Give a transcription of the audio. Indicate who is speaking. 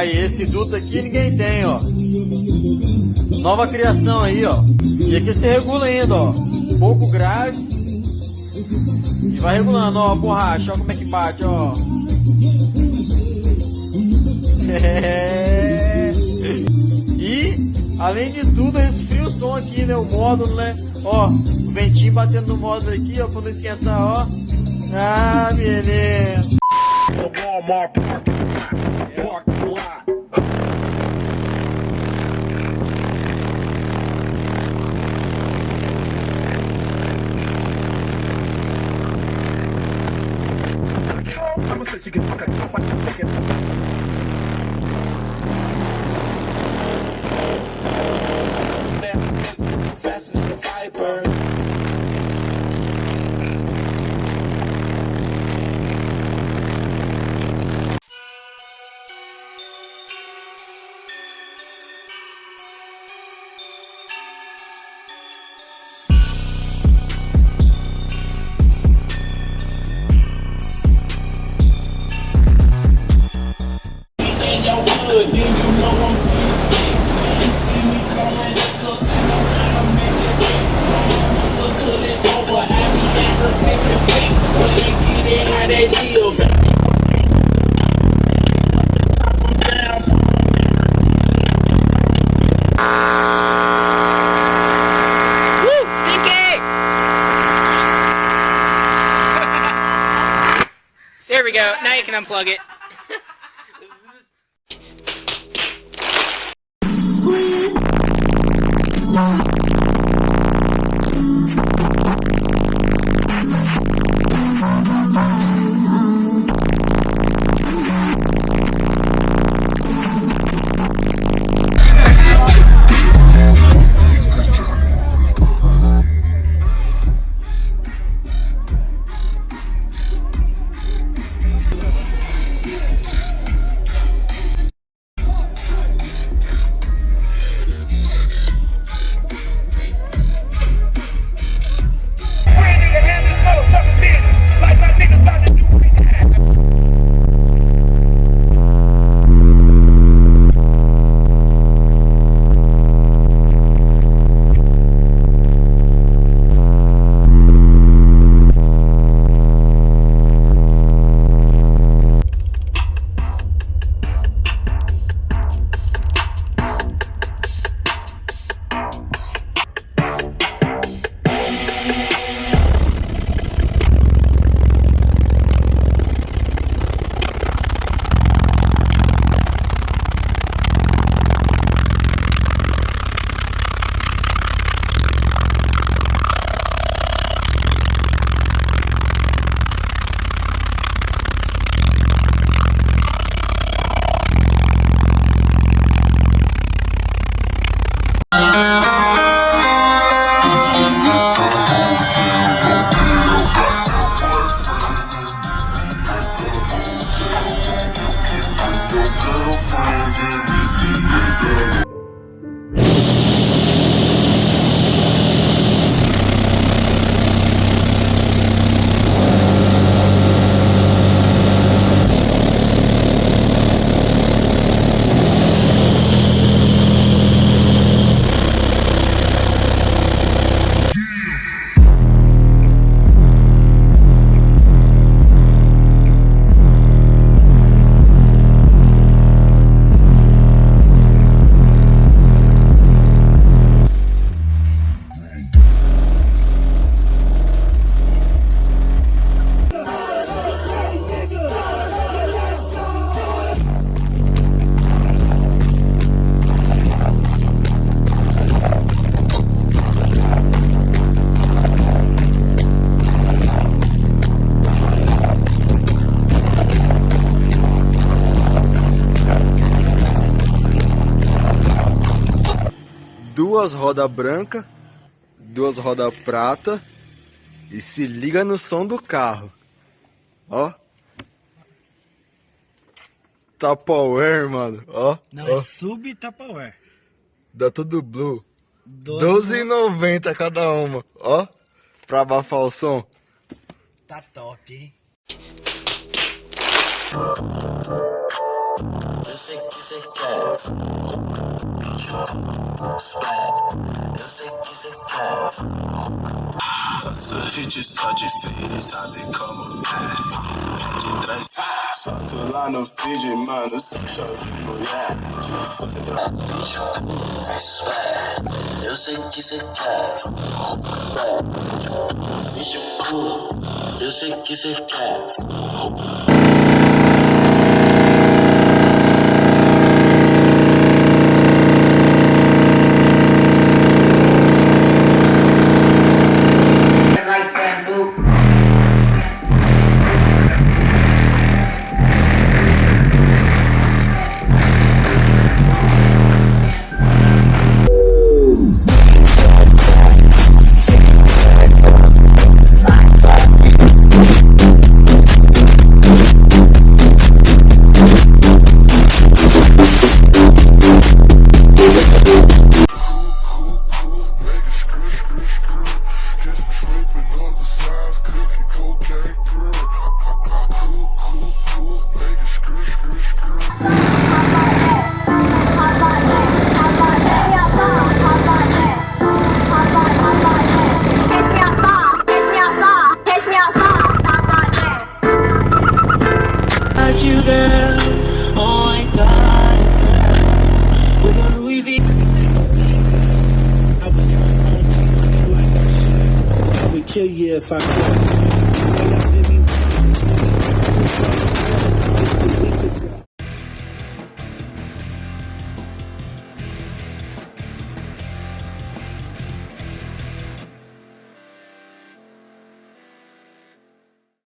Speaker 1: Aí, esse duto aqui ninguém tem, ó. Nova criação aí, ó. E aqui se regula ainda, ó. Pouco grave. E vai regulando, ó, a borracha, ó como é que bate, ó. E, além de tudo, resfria o som aqui, né? O módulo, né? Ó, o ventinho batendo no módulo aqui, ó, pra não esquentar, ó. Ah, beleza.
Speaker 2: There we go. Now you can unplug it.
Speaker 3: Duas rodas brancas, duas rodas prata e se liga no som do carro. Ó. Tupperware, mano. Ó.
Speaker 4: Não,
Speaker 3: ó.
Speaker 4: é sub Tupperware.
Speaker 3: Dá tudo blue. R$12,90 cada uma. Ó. Pra abafar o som.
Speaker 4: Tá top, hein? Hit só de feira, sabe como é. De trás, solto lá no feed, mano, show de mulher. Eu sei que cê quer. Bicho puro, eu sei que cê quer.
Speaker 5: Kill you if I